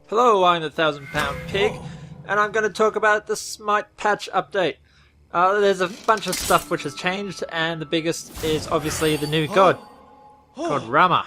Hello, I'm the ThousandPoundPig, and I'm going to talk about the Smite patch update. There's a bunch of stuff which has changed, and the biggest is obviously the new god, called Rama.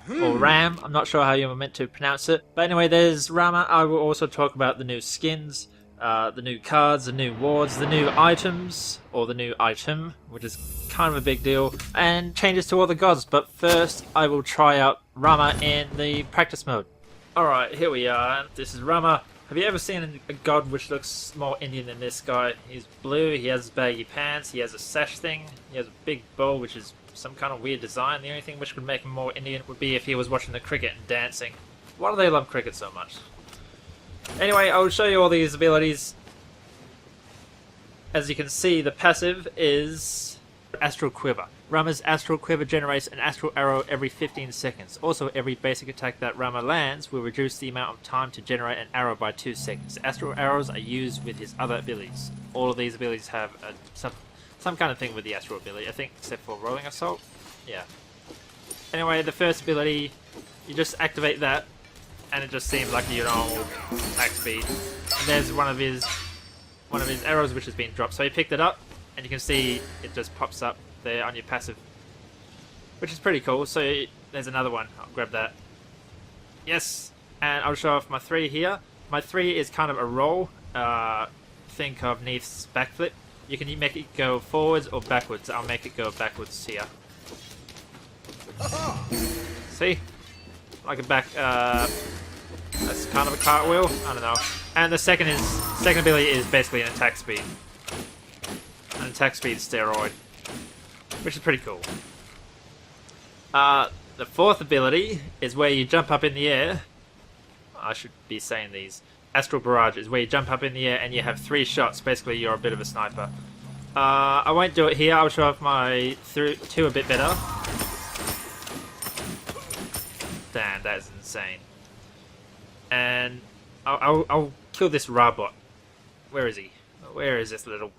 Or Ram, I'm not sure how you were meant to pronounce it. But anyway, there's Rama. I will also talk about the new skins, the new cards, the new wards, the new items, or the new item, which is kind of a big deal, and changes to all the gods. But first, I will try out Rama in the practice mode. Alright, here we are. This is Rama. Have you ever seen a god which looks more Indian than this guy? He's blue, he has baggy pants, he has a sash thing, he has a big bow which is some kind of weird design. The only thing which could make him more Indian would be if he was watching the cricket and dancing. Why do they love cricket so much? Anyway, I will show you all these abilities. As you can see, the passive is Astral Quiver. Rama's Astral Quiver generates an astral arrow every 15 seconds. Also, every basic attack that Rama lands will reduce the amount of time to generate an arrow by 2 seconds. Astral arrows are used with his other abilities. All of these abilities have some kind of thing with the astral ability, I think, except for Rolling Assault. Yeah. Anyway, the first ability, you just activate that, and it just seems like your normal attack speed. And there's one of his arrows which has been dropped. So he picked it up, and you can see it just pops up there on your passive, which is pretty cool. So there's another one. I'll grab that. Yes, and I'll show off my 3 here. My 3 is kind of a roll. Think of Neith's backflip. You can make it go forwards or backwards. I'll make it go backwards here. See? Like a back, that's kind of a cartwheel. I don't know. And the second ability is basically an attack speed. An attack speed steroid, which is pretty cool. The fourth ability is where you jump up in the air. I should be saying these. Astral Barrage is where you jump up in the air and you have 3 shots. Basically, you're a bit of a sniper. I won't do it here. I'll show off my 2 a bit better. Damn, that is insane. And I'll kill this robot. Where is he? Where is this little...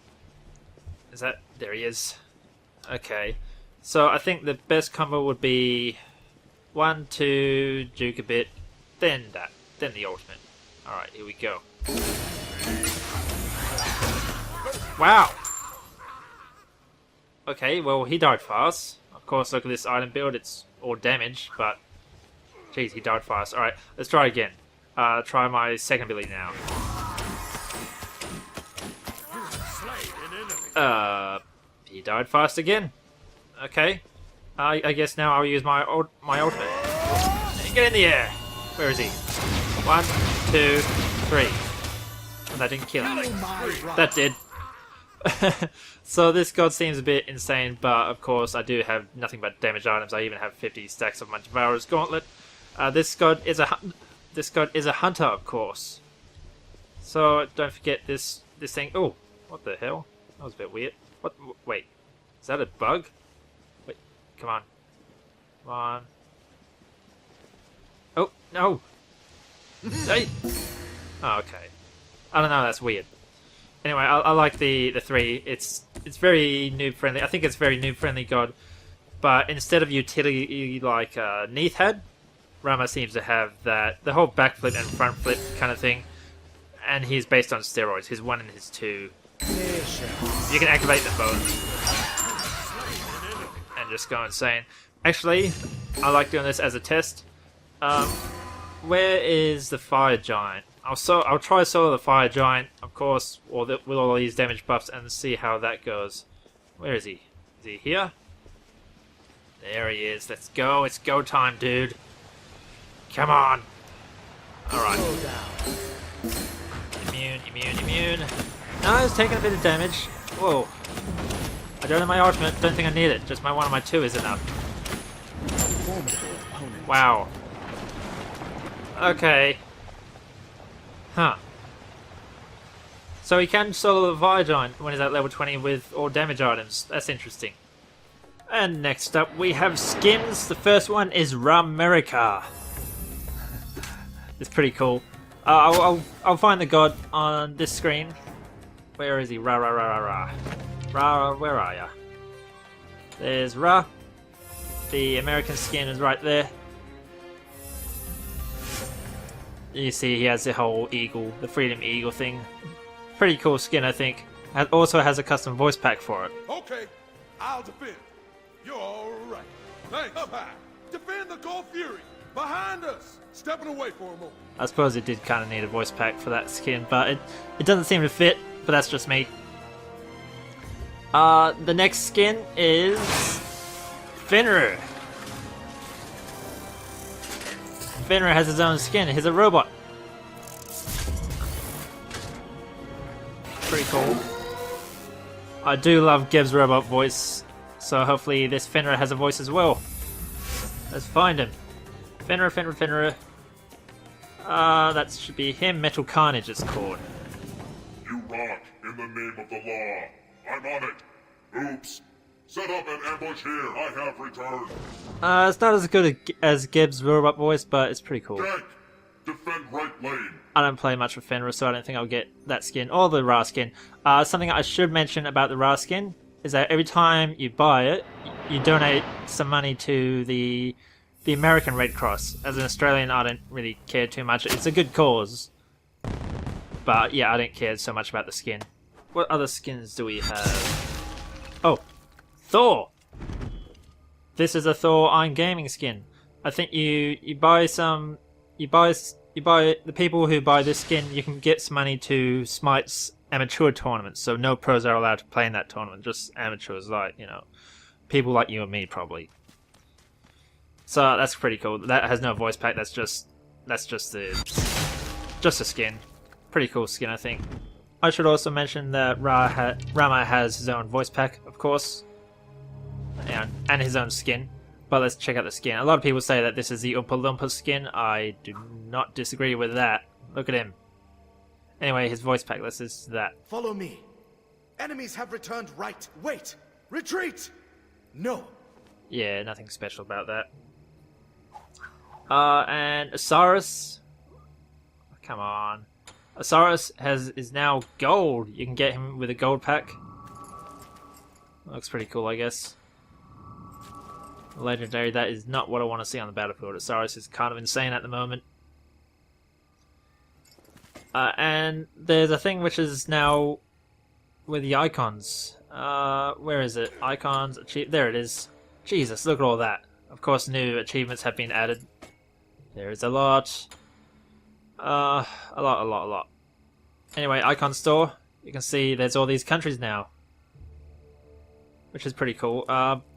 Is that... There he is. Okay. So I think the best combo would be 1, 2, juke a bit, then that. Then the ultimate. Alright, here we go. Wow! Okay, well, he died fast. Of course, look at this item build. It's all damage, but... Jeez, he died fast. Alright, let's try again. Try my second ability now. He died fast again. Okay. I guess now I'll use my ultimate. Get in the air! Where is he? 1, 2, 3. Oh, that didn't kill him. That did. So this god seems a bit insane, but of course I do have nothing but damage items. I even have 50 stacks of Mantivaro's Gauntlet. This god is a hunter, of course. So don't forget this thing. Oh, what the hell? That was a bit weird. What? Wait, is that a bug? Wait, come on, come on. Oh no! Hey. Oh, okay. I don't know. That's weird. Anyway, I like the 3. It's very noob friendly. I think it's very noob friendly god. But instead of utility like Neith had, Rama seems to have that the whole backflip and front flip kind of thing. And he's based on steroids. His 1 and his 2. You can activate them both and just go insane. Actually, I like doing this as a test. Where is the Fire Giant? I'll try solo the Fire Giant, of course, with all these damage buffs, and see how that goes. Where is he? Is he here? There he is. Let's go. It's go time, dude. Come on. Alright. Immune. No, it's taking a bit of damage. Whoa. I don't have my ultimate. Don't think I need it. Just my 1 and my 2 is enough. Wow. Okay. Huh. So he can solo the Fire Giant when he's at level 20 with all damage items. That's interesting. And next up we have skins. The first one is Ramerica. It's pretty cool. I'll find the god on this screen. Where is he? Ra, where are ya? There's Ra. The American skin is right there. You see he has the whole eagle, the Freedom Eagle thing. Pretty cool skin, I think. It also has a custom voice pack for it. Okay, I'll defend. You're all right. Thanks. Up high. Defend the Gold Fury. Behind us. Stepping away for a moment. I suppose it did kind of need a voice pack for that skin, but it doesn't seem to fit, but that's just me. The next skin is Fenrir. Fenrir has his own skin. He's a robot. Pretty cool. I do love Geb's robot voice, so hopefully this Fenrir has a voice as well. Let's find him. Fenrir. That should be him. Metal Carnage it's called. You rock in the name of the law. I'm on it. Oops. Set up an ambush here. I have returned. It's not as good as Geb's robot voice, but it's pretty cool. Gank. Defend right lane. I don't play much with Fenrir, so I don't think I'll get that skin or the Ra skin. Something I should mention about the Ra skin is that every time you buy it, you donate some money to the American Red Cross. As an Australian, I don't really care too much. It's a good cause, but yeah, I don't care so much about the skin. What other skins do we have? Oh, Thor. This is a Thor Iron Gaming skin. I think you buy the people who buy this skin, you can get some money to Smite's amateur tournaments. So no pros are allowed to play in that tournament, just amateurs, like, you know, people like you and me probably. So that's pretty cool. That has no voice pack. That's just a skin. Pretty cool skin, I think. I should also mention that Rama has his own voice pack, of course, and his own skin. But let's check out the skin. A lot of people say that this is the Oompa Loompa skin. I do not disagree with that. Look at him. Anyway, his voice pack. This is that. Follow me. Enemies have returned right. Wait. Retreat. No. Yeah, nothing special about that. And Osiris. Oh, come on. Osiris is now gold. You can get him with a gold pack. Looks pretty cool, I guess. Legendary, that is not what I want to see on the battlefield. Osiris is kind of insane at the moment. And there's a thing which is now with the icons. Where is it? Icons, there it is. Jesus, look at all that. Of course, new achievements have been added. There is a lot. A lot. Anyway, icon store. You can see there's all these countries now, which is pretty cool.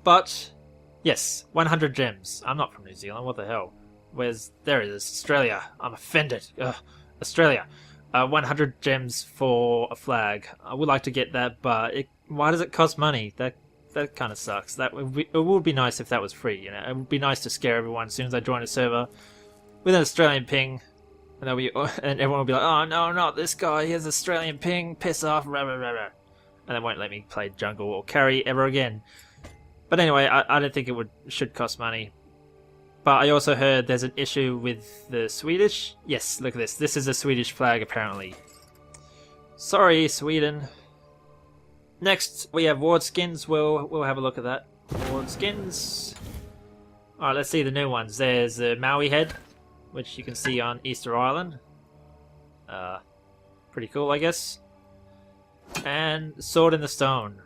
But yes, 100 gems. I'm not from New Zealand. What the hell? There it is. Australia. I'm offended. Ugh. Australia. 100 gems for a flag. I would like to get that, but why does it cost money? That kind of sucks. It would be nice if that was free. You know, it would be nice to scare everyone as soon as I join a server with an Australian ping, and everyone will be like, "Oh no, not this guy! He has Australian ping. Piss off!" Rah, rah, rah, rah. And they won't let me play jungle or carry ever again. But anyway, I don't think it should cost money. But I also heard there's an issue with the Swedish. Yes, look at this. This is a Swedish flag, apparently. Sorry, Sweden. Next, we have ward skins. We'll have a look at that. Ward skins. Alright, let's see the new ones. There's the Maui head, which you can see on Easter Island. Pretty cool, I guess. And Sword in the Stone.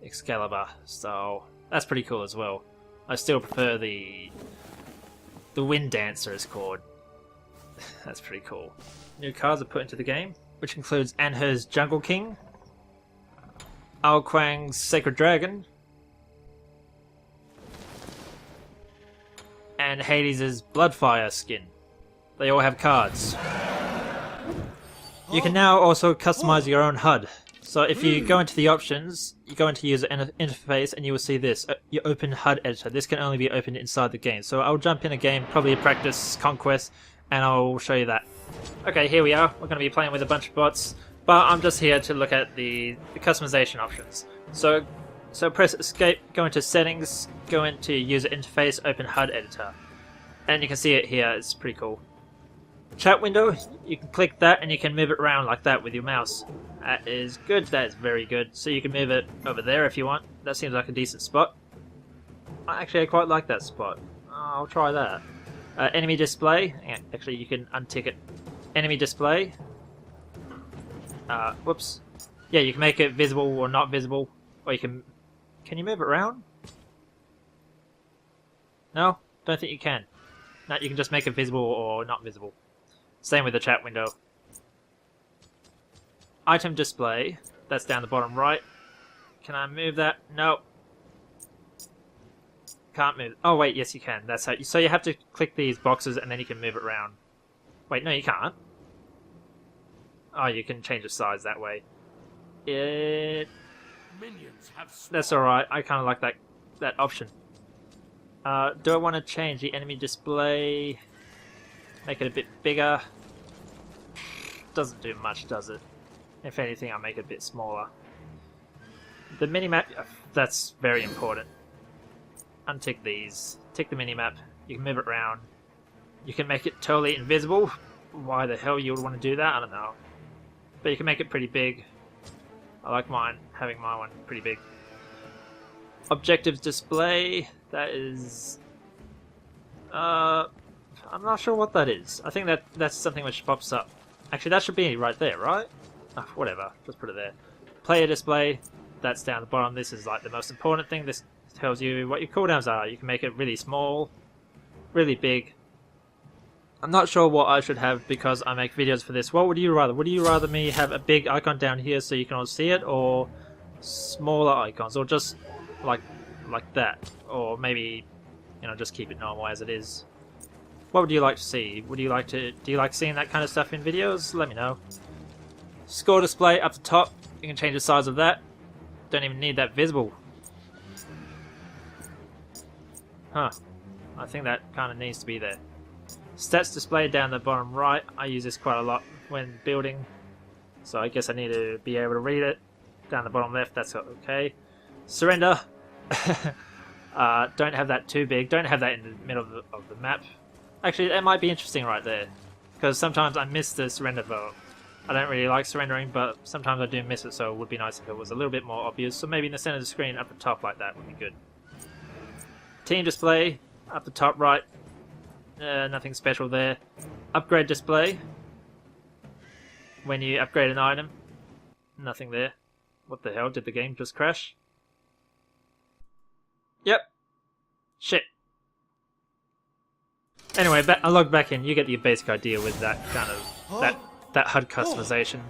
Excalibur. So, that's pretty cool as well. I still prefer the Wind Dancer is called. That's pretty cool. New cards are put into the game, which includes Anher's Jungle King, Ao Kuang's Sacred Dragon, and Hades' Bloodfire skin. They all have cards. You can now also customize your own HUD. So if you go into the options, you go into user interface, and you will see this. You open HUD editor. This can only be opened inside the game. So I'll jump in a game, probably a practice conquest, and I'll show you that. Okay, here we are. We're going to be playing with a bunch of bots, but I'm just here to look at the customization options. So press escape, go into settings, go into user interface, open HUD editor. And you can see it here. It's pretty cool. Chat window, you can click that and you can move it around like that with your mouse. That is good, that is very good. So you can move it over there if you want. That seems like a decent spot. I quite like that spot. I'll try that. Enemy display. Yeah, actually, you can untick it. Enemy display. Whoops. Yeah, you can make it visible or not visible, or you can. Can you move it around? No, don't think you can. No, you can just make it visible or not visible. Same with the chat window. Item display. That's down the bottom right. Can I move that? No. Can't move. Oh wait, yes you can. That's how. So you have to click these boxes and then you can move it around. Wait, no, you can't. Oh, you can change the size that way. That's alright. I kind of like that option. Do I want to change the enemy display? Make it a bit bigger? Doesn't do much, does it? If anything, I'll make it a bit smaller. The minimap, that's very important. Untick these. Tick the minimap. You can move it around. You can make it totally invisible. Why the hell you would want to do that? I don't know. But you can make it pretty big. I like mine, having my one pretty big. Objectives display. That is... I'm not sure what that is. I think that's something which pops up. Actually, that should be right there, right? Oh, whatever. Just put it there. Player display. That's down the bottom. This is like the most important thing. This tells you what your cooldowns are. You can make it really small, really big. I'm not sure what I should have because I make videos for this. What would you rather? Would you rather me have a big icon down here so you can all see it, or smaller icons, or just like that, or maybe, you know, just keep it normal as it is? What would you like to see? Do you like seeing that kind of stuff in videos? Let me know. Score display up the top. You can change the size of that. Don't even need that visible. Huh. I think that kind of needs to be there. Stats display down the bottom right. I use this quite a lot when building, so I guess I need to be able to read it. Down the bottom left, that's okay. Surrender. Don't have that too big. Don't have that in the middle of the map. Actually, that might be interesting right there, because sometimes I miss the surrender vote. I don't really like surrendering, but sometimes I do miss it, so it would be nice if it was a little bit more obvious. So maybe in the center of the screen, up the top like that would be good. Team display, up the top right. Nothing special there. Upgrade display. When you upgrade an item. Nothing there. What the hell? Did the game just crash? Yep. Shit. Anyway, I logged back in. You get the basic idea with that kind of that HUD customization.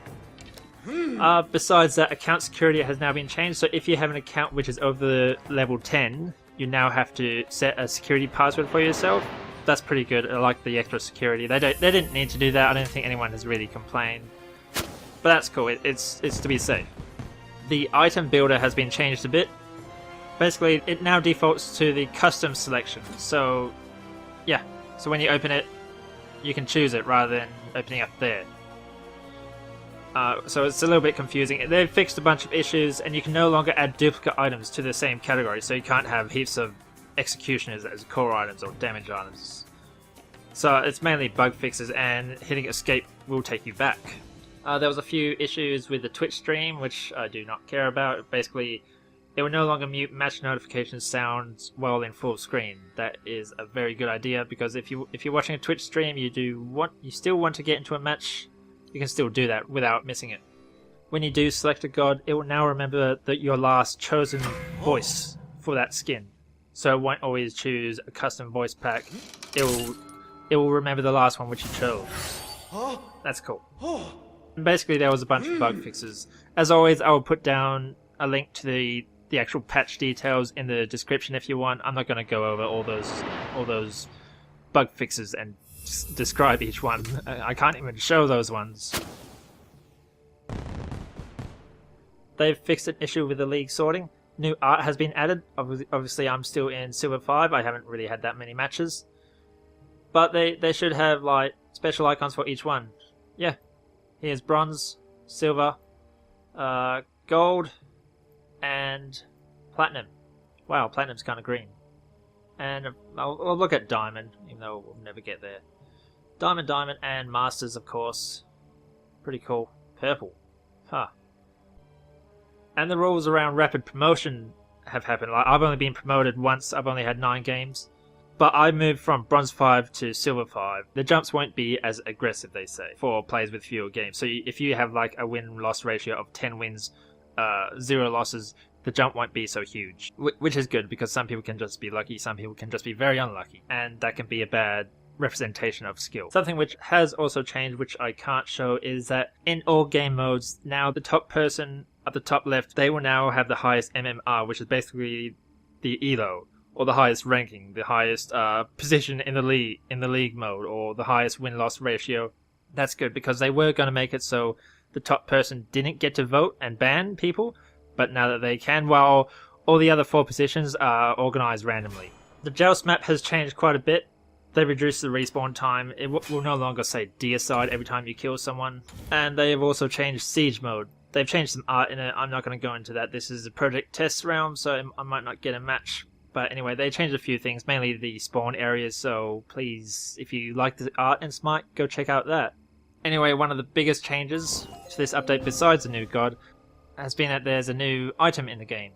Besides that, account security has now been changed. So if you have an account which is over level 10, you now have to set a security password for yourself. That's pretty good. I like the extra security. They didn't need to do that. I don't think anyone has really complained. But that's cool. It's to be safe. The item builder has been changed a bit. Basically, it now defaults to the custom selection. So, yeah. So when you open it, you can choose it rather than opening up there. So it's a little bit confusing. They've fixed a bunch of issues, and you can no longer add duplicate items to the same category. So you can't have heaps of executioners as core items or damage items. So it's mainly bug fixes, and hitting escape will take you back. There was a few issues with the Twitch stream, which I do not care about. Basically, it will no longer mute match notification sounds while in full screen. That is a very good idea, because if you're watching a Twitch stream, you still want to get into a match, you can still do that without missing it. When you do select a god, it will now remember that your last chosen voice for that skin. So it won't always choose a custom voice pack. It will remember the last one which you chose. That's cool. And basically, there was a bunch of bug fixes. As always, I will put down a link to the actual patch details in the description if you want. I'm not going to go over all those bug fixes and describe each one. I can't even show those ones. They've fixed an issue with the league sorting. New art has been added. Obviously, I'm still in Silver 5. I haven't really had that many matches. But they should have like special icons for each one. Yeah. Here's Bronze, Silver, Gold, and Platinum. Wow, Platinum's kind of green. And I'll look at Diamond, even though we'll never get there. Diamond, and Masters, of course. Pretty cool. Purple. Huh. And the rules around rapid promotion have happened. Like, I've only been promoted once. I've only had 9 games. But I moved from Bronze 5 to Silver 5. The jumps won't be as aggressive, they say, for players with fewer games. So if you have like a win-loss ratio of 10 wins, 0 losses, the jump won't be so huge. Which is good, because some people can just be lucky, some people can just be very unlucky. And that can be a bad representation of skill. Something which has also changed, which I can't show, is that in all game modes, now the top person at the top left, they will now have the highest MMR, which is basically the ELO, or the highest ranking, the highest position in the league mode, or the highest win-loss ratio. That's good, because they were going to make it so the top person didn't get to vote and ban people, but now that they can, while all the other 4 positions are organized randomly. The Joust map has changed quite a bit. They reduced the respawn time. It will no longer say deicide every time you kill someone. And they have also changed siege mode. They've changed some art in it. I'm not going to go into that. This is a project test realm, so I might not get a match. But anyway, they changed a few things, mainly the spawn areas, so please, if you like the art in Smite, go check out that. Anyway, one of the biggest changes to this update, besides the new god, has been that there's a new item in the game.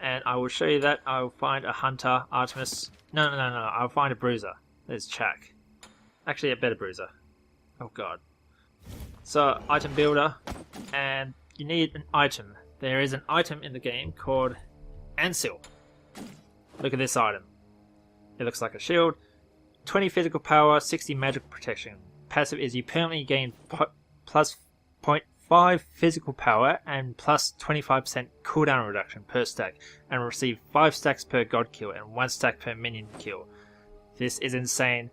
And I will show you that. I'll find a Hunter, Artemis. No. I'll find a Bruiser. There's Chak. Actually, a better Bruiser. Oh god. So, item builder. And you need an item. There is an item in the game called Ancile. Look at this item. It looks like a shield. 20 physical power, 60 magical protection. Passive is you permanently gain plus 0.5 physical power and plus 25% cooldown reduction per stack, and receive 5 stacks per god kill and 1 stack per minion kill. This is insane.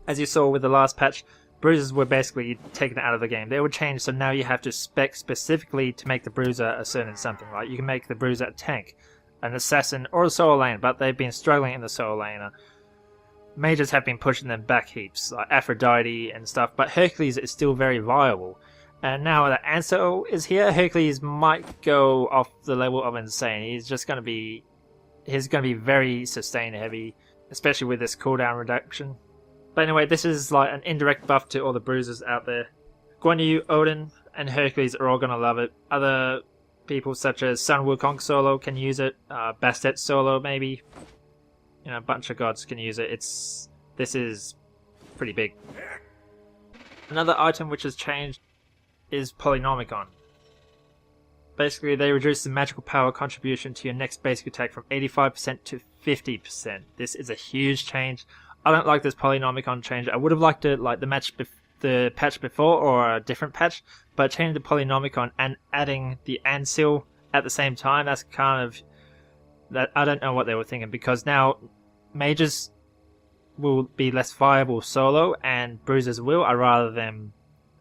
As you saw with the last patch, bruisers were basically taken out of the game. They were changed, so now you have to spec specifically to make the bruiser a certain something. Like you can make the bruiser a tank, an assassin, or a solo laner, but they've been struggling in the solo laner. Mages have been pushing them back heaps, like Aphrodite and stuff, but Hercules is still very viable. And now that Ancile is here, Hercules might go off the level of insane. He's going to be very sustain heavy, especially with this cooldown reduction. But anyway, this is like an indirect buff to all the bruisers out there. Guan Yu, Odin, and Hercules are all going to love it. Other people such as Sun Wukong solo can use it. Bastet solo maybe. You know, a bunch of gods can use it. This is pretty big. Another item which has changed is Polynomicon. Basically, they reduce the magical power contribution to your next basic attack from 85% to 50%. This is a huge change. I don't like this Polynomicon change. I would have liked it like the patch before or a different patch, but changing the Polynomicon and adding the Ancile at the same time, that's kind of... that I don't know what they were thinking, because now mages will be less viable solo and bruisers will. I'd rather them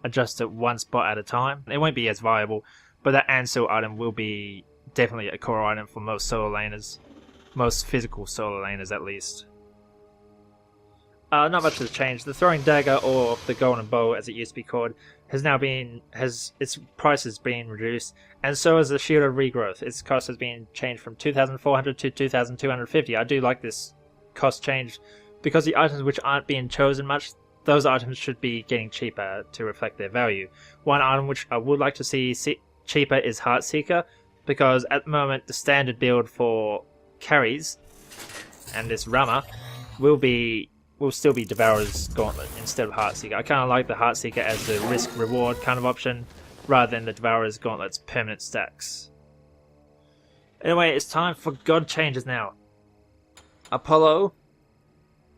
adjust it one spot at a time. It won't be as viable, but that Ancile item will be definitely a core item for most solo laners. Most physical solo laners at least. Not much has changed. The throwing dagger, or the golden bow as it used to be called, its price has been reduced, and so has the shield of regrowth. Its cost has been changed from 2,400 to 2,250. I do like this cost change, because the items which aren't being chosen much, those items should be getting cheaper to reflect their value. One item which I would like to see cheaper is Heartseeker, because at the moment the standard build for carries and this Rama will still be Devourer's Gauntlet instead of Heartseeker. I kind of like the Heartseeker as the risk-reward kind of option, rather than the Devourer's Gauntlet's permanent stacks. Anyway, it's time for god changes now. Apollo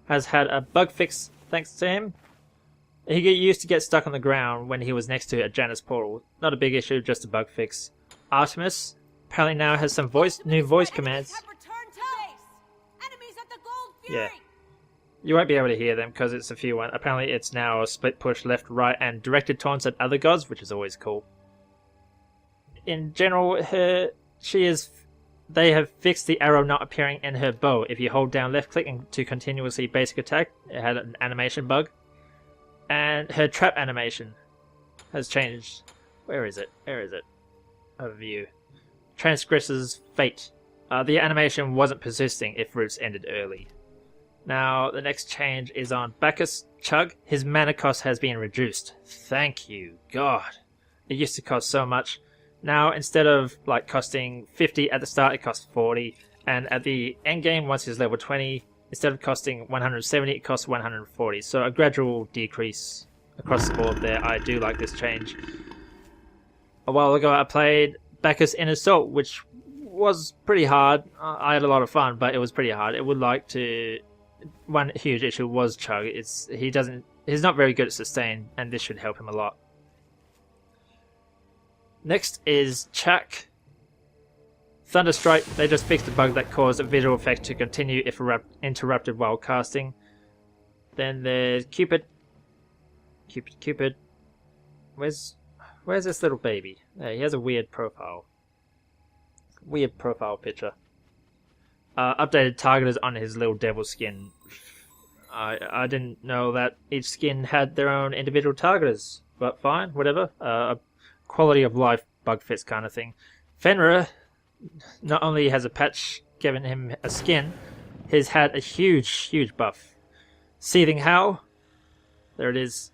has had a bug fix thanks to him. He used to get stuck on the ground when he was next to a Janus portal. Not a big issue, just a bug fix. Artemis apparently now has some new voice commands. Yeah. You won't be able to hear them because it's a few one. Apparently it's now a split push left, right, and directed taunts at other gods, which is always cool. In general, they have fixed the arrow not appearing in her bow. If you hold down left click to continuously basic attack, it had an animation bug. And her trap animation has changed. Where is it? Overview. Transgressor's Fate. The animation wasn't persisting if roots ended early. Now, the next change is on Bacchus Chug. His mana cost has been reduced. Thank you, God. It used to cost so much. Now, instead of costing 50 at the start, it costs 40. And at the end game, once he's level 20, Instead of costing 170, it costs 140. So a gradual decrease across the board there. I do like this change. A while ago I played Bacchus in Assault, which was pretty hard. I had a lot of fun, but it was pretty hard. It would like to... One huge issue was Chug. He's not very good at sustain, and this should help him a lot. Next is Chuck. Thunderstrike, they just fixed a bug that caused a visual effect to continue if interrupted while casting. Then there's Cupid. Cupid. Where's this little baby? There, he has a weird profile. Weird profile picture. Updated targeters on his little devil skin. I didn't know that each skin had their own individual targeters, but fine, whatever. Quality of life bug fix kind of thing. Fenrir not only has a patch giving him a skin, he's had a huge buff. Seething Howl, there it is.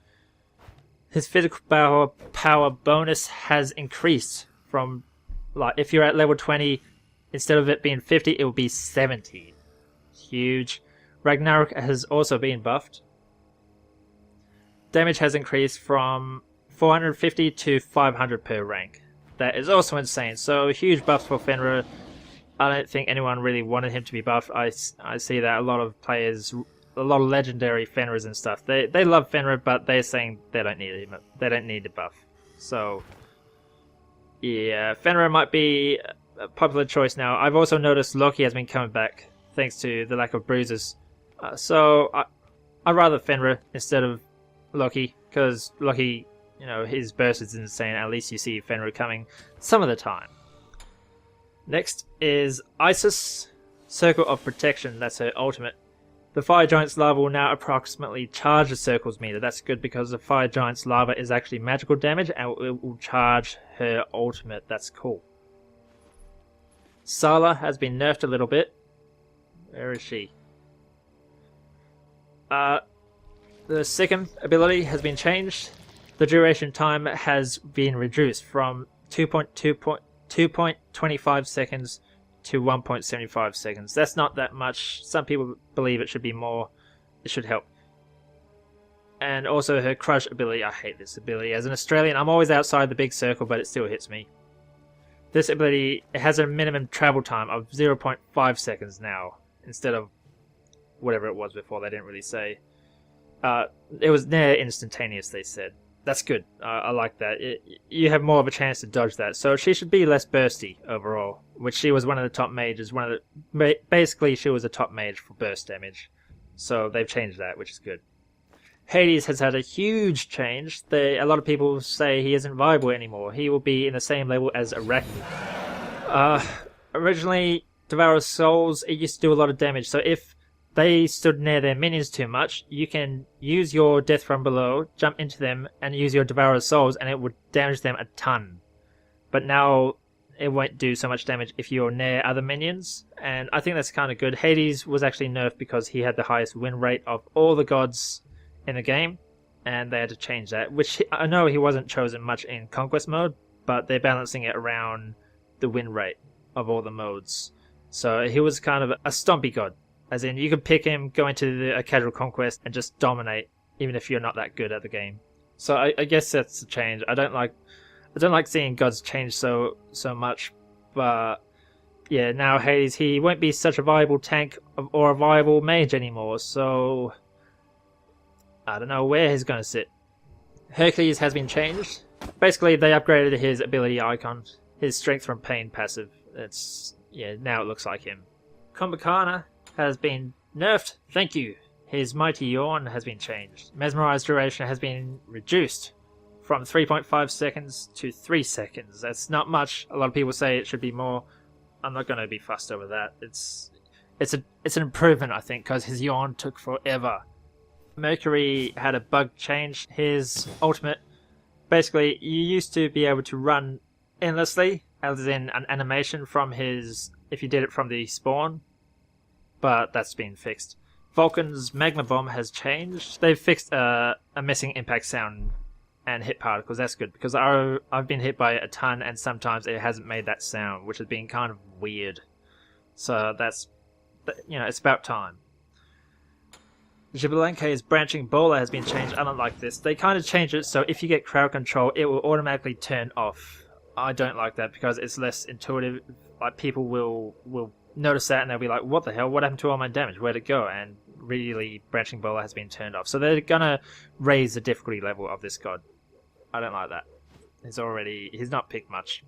His physical power bonus has increased from, like, if you're at level 20, instead of it being 50, it will be 70. Huge. Ragnarok has also been buffed. Damage has increased from 450 to 500 per rank. That is also insane. So huge buffs for Fenrir. I don't think anyone really wanted him to be buffed. I see that a lot of players, a lot of legendary Fenrirs and stuff, they love Fenrir, but they're saying they don't need him. They don't need the buff. So yeah, Fenrir might be a popular choice now. I've also noticed Loki has been coming back thanks to the lack of bruises. So I'd rather Fenrir instead of Loki, because Loki, you know, his burst is insane. At least you see Fenrir coming some of the time. Next is Isis, Circle of Protection. That's her ultimate. The Fire Giant's lava will now approximately charge the circle's meter. That's good because the Fire Giant's lava is actually magical damage and it will charge her ultimate. That's cool. Sala has been nerfed a little bit. Where is she? The second ability has been changed. The duration time has been reduced from 2.25 seconds to 1.75 seconds. That's not that much. Some people believe it should be more. It should help. And also her Crush ability. I hate this ability. As an Australian, I'm always outside the big circle, but it still hits me. This ability, it has a minimum travel time of 0.5 seconds now, instead of whatever it was before. They didn't really say. It was near instantaneous, they said. That's good. I like that. You have more of a chance to dodge that. So she should be less bursty overall, which she was one of the top mages. Basically, she was a top mage for burst damage. So they've changed that, which is good. Hades has had a huge change. A lot of people say he isn't viable anymore. He will be in the same level as Arachne. Originally, Devourer's Souls, it used to do a lot of damage. So if they stood near their minions too much, you can use your Death from Below, jump into them, and use your Devourer's Souls, and it would damage them a ton. But now, it won't do so much damage if you're near other minions, and I think that's kind of good. Hades was actually nerfed because he had the highest win rate of all the gods in the game, and they had to change that, which I know he wasn't chosen much in Conquest mode, but they're balancing it around the win rate of all the modes. So he was kind of a stompy god. As in, you could pick him, go into a casual conquest, and just dominate, even if you're not that good at the game. So I guess that's a change. I don't like seeing gods change so much, but yeah, now Hades, he won't be such a viable tank or a viable mage anymore. So I don't know where he's going to sit. Hercules has been changed. Basically, they upgraded his ability icon, his Strength from Pain passive. Now it looks like him. Kumbhakana has been nerfed. Thank you. His Mighty Yawn has been changed. Mesmerize duration has been reduced from 3.5 seconds to 3 seconds. That's not much. A lot of people say it should be more. I'm not going to be fussed over that. It's an improvement, I think, because his Yawn took forever. Mercury had a bug change. His ultimate, basically, you used to be able to run endlessly, as in an animation from his, if you did it from the spawn, but that's been fixed. Vulcan's Magma Bomb has changed. They've fixed a missing impact sound and hit particles. That's good, because I've been hit by it a ton, and sometimes it hasn't made that sound, which has been kind of weird. So that's, it's about time. Xbalanque's branching bowler has been changed. I don't like this. They kind of change it so if you get crowd control, it will automatically turn off. I don't like that because it's less intuitive. Like, people will notice that and they'll be like, what the hell? What happened to all my damage? Where'd it go? And really, branching bowler has been turned off. So they're gonna raise the difficulty level of this god. I don't like that. He's not picked much.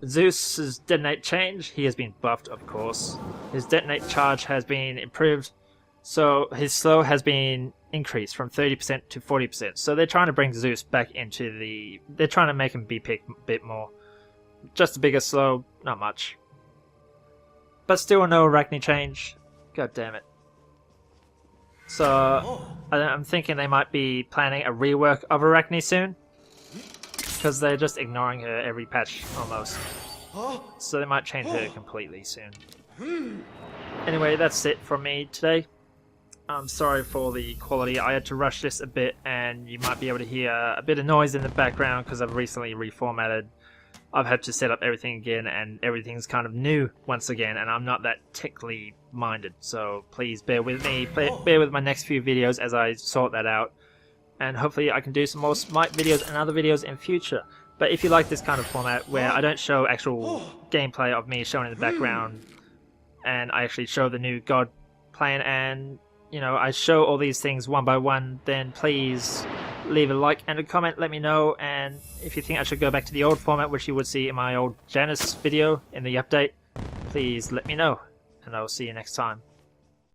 Zeus's detonate change, he has been buffed, of course. His detonate charge has been improved, so his slow has been increased from 30% to 40%. So they're trying to bring Zeus back into the... They're trying to make him be picked a bit more. Just a bigger slow, not much. But still no Arachne change. God damn it. So I'm thinking they might be planning a rework of Arachne soon. Because they're just ignoring her every patch, almost. So they might change her completely soon. Anyway, that's it from me today. I'm sorry for the quality. I had to rush this a bit, and you might be able to hear a bit of noise in the background because I've recently reformatted. I've had to set up everything again, and everything's kind of new once again, and I'm not that technically minded. So please bear with me. Bear with my next few videos as I sort that out. And hopefully I can do some more Smite videos and other videos in future. But if you like this kind of format where I don't show actual gameplay of me showing in the background, and I actually show the new god plan, and you know, I show all these things one by one, then please leave a like and a comment, let me know. And if you think I should go back to the old format, which you would see in my old Janus video in the update, please let me know, and I'll see you next time.